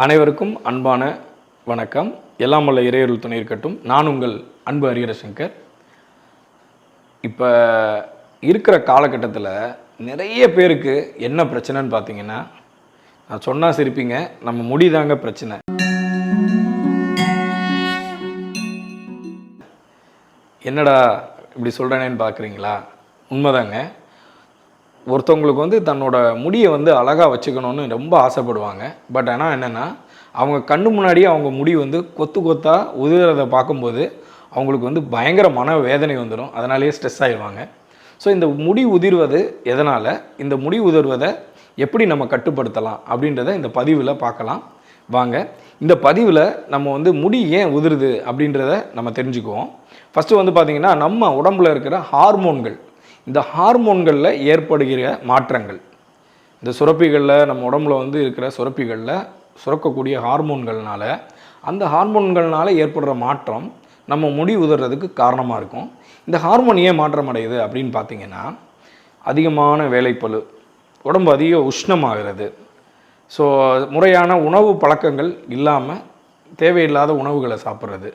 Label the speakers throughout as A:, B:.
A: அனைவருக்கும் அன்பான வணக்கம். எல்லாம் வல்ல இறையருள் துணை இருக்கட்டும். நான் உங்கள் அன்பு ஹரிஹர சங்கர். இப்போ இருக்கிற காலகட்டத்தில் நிறைய பேருக்கு என்ன பிரச்சனைன்னு பார்த்தீங்கன்னா, நான் சொன்னால் சிரிப்பீங்க, நம்ம முடிதாங்க பிரச்சனை. என்னடா இப்படி சொல்கிறேனேன்னு பார்க்குறீங்களா? உண்மைதாங்க. ஒருத்தவங்களுக்கு தன்னோட முடியை அழகாக வச்சுக்கணுன்னு ரொம்ப ஆசைப்படுவாங்க. பட் ஆனால் என்னென்னா, அவங்க கண்ணு முன்னாடியே அவங்க முடி கொத்து கொத்தாக உதிர்றதை பார்க்கும்போது அவங்களுக்கு பயங்கர மன வேதனை வந்துடும். அதனாலேயே ஸ்ட்ரெஸ் ஆகிடுவாங்க. ஸோ இந்த முடி உதிர்வது எதனால், இந்த முடி உதிர்வதை எப்படி நம்ம கட்டுப்படுத்தலாம் அப்படின்றத இந்த பதிவில் பார்க்கலாம் வாங்க. இந்த பதிவில் நம்ம முடி ஏன் உதிருது அப்படின்றத நம்ம தெரிஞ்சுக்குவோம். ஃபஸ்ட்டு பார்த்திங்கன்னா, நம்ம உடம்பில் இருக்கிற ஹார்மோன்கள், இந்த ஹார்மோன்களில் ஏற்படுகிற மாற்றங்கள், இந்த சுரப்பிகளில் நம்ம உடம்புல இருக்கிற சுரப்பிகளில் சுரக்கக்கூடிய ஹார்மோன்கள்னால, அந்த ஹார்மோன்கள்னால ஏற்படுற மாற்றம் நம்ம முடி உதிர்றதுக்கு காரணமாக இருக்கும். இந்த ஹார்மோன் ஏன் மாற்றம் அடையுது அப்படின்னு பார்த்திங்கன்னா, அதிகமான வேலைப்பளு, உடம்பு அதிக உஷ்ணமாகிறது, ஸோ முறையான உணவு பழக்கங்கள் இல்லாமல் தேவையில்லாத உணவுகளை சாப்பிட்றது,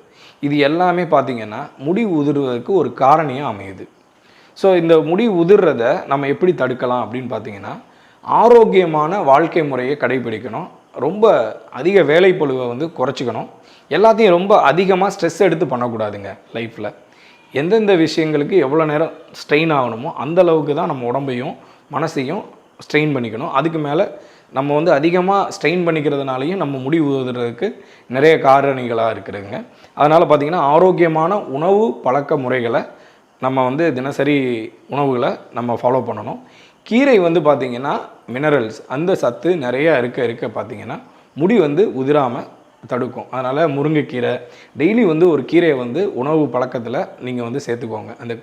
A: இது எல்லாமே பார்த்திங்கன்னா முடி உதிர்வதற்கு ஒரு காரணியாக அமையுது. ஸோ இந்த முடி உதிர்றதை நம்ம எப்படி தடுக்கலாம் அப்படின்னு பார்த்தீங்கன்னா, ஆரோக்கியமான வாழ்க்கை முறையை கடைபிடிக்கணும். ரொம்ப அதிக வேலைப்பளுவை குறைச்சிக்கணும். எல்லாத்தையும் ரொம்ப அதிகமாக ஸ்ட்ரெஸ் எடுத்து பண்ணக்கூடாதுங்க லைஃப்பில். எந்தெந்த விஷயங்களுக்கு எவ்வளோ நேரம் ஸ்ட்ரெயின் ஆகணுமோ அந்த அளவுக்கு தான் நம்ம உடம்பையும் மனசையும் ஸ்ட்ரெயின் பண்ணிக்கணும். அதுக்கு மேலே நம்ம அதிகமாக ஸ்ட்ரெயின் பண்ணிக்கிறதுனாலையும் நம்ம முடி உதிர்றதுக்கு நிறைய காரணிகளாக இருக்குதுங்க. அதனால் பார்த்திங்கன்னா, ஆரோக்கியமான உணவு பழக்க முறைகளை நம்ம தினசரி உணவுகளை நம்ம ஃபாலோ பண்ணணும். கீரை பார்த்திங்கன்னா மினரல்ஸ், அந்த சத்து நிறையா இருக்க பார்த்திங்கன்னா முடி உதிராமல் தடுக்கும். அதனால் முருங்கைக்கீரை டெய்லி ஒரு கீரையை உணவு பழக்கத்தில் நீங்கள் சேர்த்துக்கோங்க. அந்த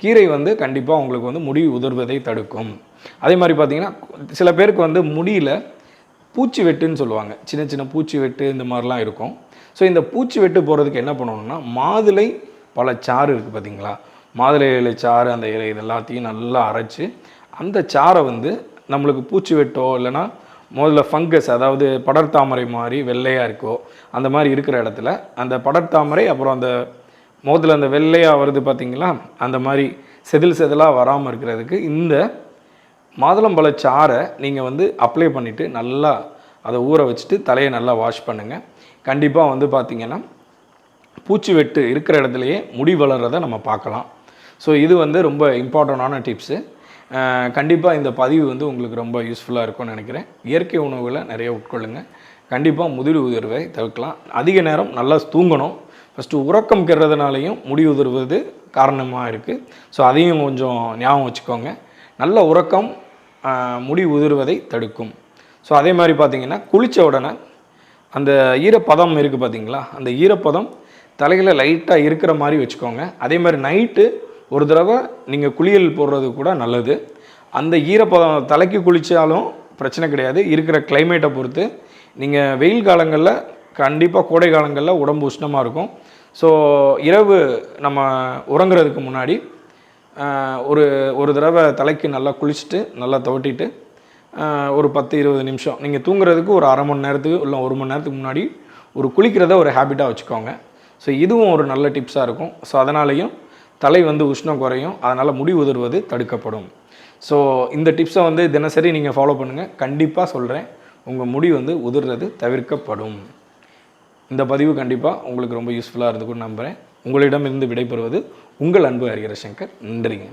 A: கீரை கண்டிப்பாக உங்களுக்கு முடி உதிர்வதை தடுக்கும். அதே மாதிரி பார்த்திங்கன்னா, சில பேருக்கு முடியில் பூச்சி வெட்டுன்னு சொல்லுவாங்க. சின்ன சின்ன பூச்சி வெட்டு இந்த மாதிரிலாம் இருக்கும். ஸோ இந்த பூச்சி வெட்டு போகிறதுக்கு என்ன பண்ணணும்னா, மாதுளை பழச்சாறு இருக்குது பார்த்திங்களா, மாதுளை இலை சாறு, அந்த இலை இது எல்லாத்தையும் நல்லா அரைச்சி அந்த சாரை நம்மளுக்கு பூச்சி வெட்டோ இல்லைனா முதல்ல ஃபங்கஸ், அதாவது படர்தாமரை மாதிரி வெள்ளையாக இருக்கோ அந்த மாதிரி இருக்கிற இடத்துல அந்த படர்தாமரை, அப்புறம் அந்த முதல்ல அந்த வெள்ளையாக வருது பார்த்திங்களா, அந்த மாதிரி செதிலாக வராமல் இருக்கிறதுக்கு இந்த மாதுளம்பழச்சாறை நீங்கள் அப்ளை பண்ணிவிட்டு நல்லா அதை ஊற வச்சுட்டு தலையை நல்லா வாஷ் பண்ணுங்கள். கண்டிப்பாக பார்த்திங்கன்னா பூச்சி வெட்டு இருக்கிற இடத்துலையே முடி வளர்கிறத நம்ம பார்க்கலாம். ஸோ இது ரொம்ப இம்பார்ட்டண்டான டிப்ஸு. கண்டிப்பாக இந்த பதிவு உங்களுக்கு ரொம்ப யூஸ்ஃபுல்லாக இருக்கும்னு நினைக்கிறேன். இயற்கை உணவுகளை நிறைய உட்கொள்ளுங்கள். கண்டிப்பாக முடி உதிர்வை தவிர்க்கலாம். அதிக நேரம் நல்லா தூங்கணும். ஃபஸ்ட்டு உறக்கம் கெடுறதுனாலையும் முடி உதிர்வது காரணமாக இருக்குது. ஸோ அதையும் கொஞ்சம் ஞாபகம் வச்சுக்கோங்க. நல்ல உறக்கம் முடி உதிர்வதை தடுக்கும். ஸோ அதே மாதிரி பார்த்திங்கன்னா, குளித்த உடனே அந்த ஈரப்பதம் இருக்குது பார்த்திங்களா, அந்த ஈரப்பதம் தலையில் லைட்டாக இருக்கிற மாதிரி வச்சுக்கோங்க. அதே மாதிரி நைட்டு ஒரு தடவை நீங்கள் குளியல் போடுறது கூட நல்லது. அந்த ஈரப்பதம் தலைக்கு குளித்தாலும் பிரச்சனை கிடையாது. இருக்கிற கிளைமேட்டை பொறுத்து நீங்கள் வெயில் காலங்களில், கண்டிப்பாக கோடை காலங்களில் உடம்பு உஷ்ணமாக இருக்கும். ஸோ இரவு நம்ம உறங்குறதுக்கு முன்னாடி ஒரு தடவை தலைக்கு நல்லா குளிச்சுட்டு நல்லா துவட்டிட்டு ஒரு 10-20 நிமிஷம் நீங்கள் தூங்குறதுக்கு ஒரு அரை மணி நேரத்துக்கு இல்லை 1 மணி நேரத்துக்கு முன்னாடி குளிக்கிறத ஒரு ஹேபிட்டாக வச்சுக்கோங்க. ஸோ இதுவும் ஒரு நல்ல டிப்ஸாக இருக்கும். ஸோ அதனாலையும் தலை உஷ்ணம் குறையும். அதனால் முடி உதிர்வது தடுக்கப்படும். ஸோ இந்த டிப்ஸை தினசரி நீங்கள் ஃபாலோ பண்ணுங்கள். கண்டிப்பாக சொல்கிறேன், உங்கள் முடி உதிர்றது தவிர்க்கப்படும். இந்த பதிவு கண்டிப்பாக உங்களுக்கு ரொம்ப யூஸ்ஃபுல்லாக இருந்துக்குன்னு நம்புகிறேன். உங்களிடமிருந்து விடைபெறுவது உங்கள் அன்பு ஹரிஹர சங்கர். நன்றிங்க.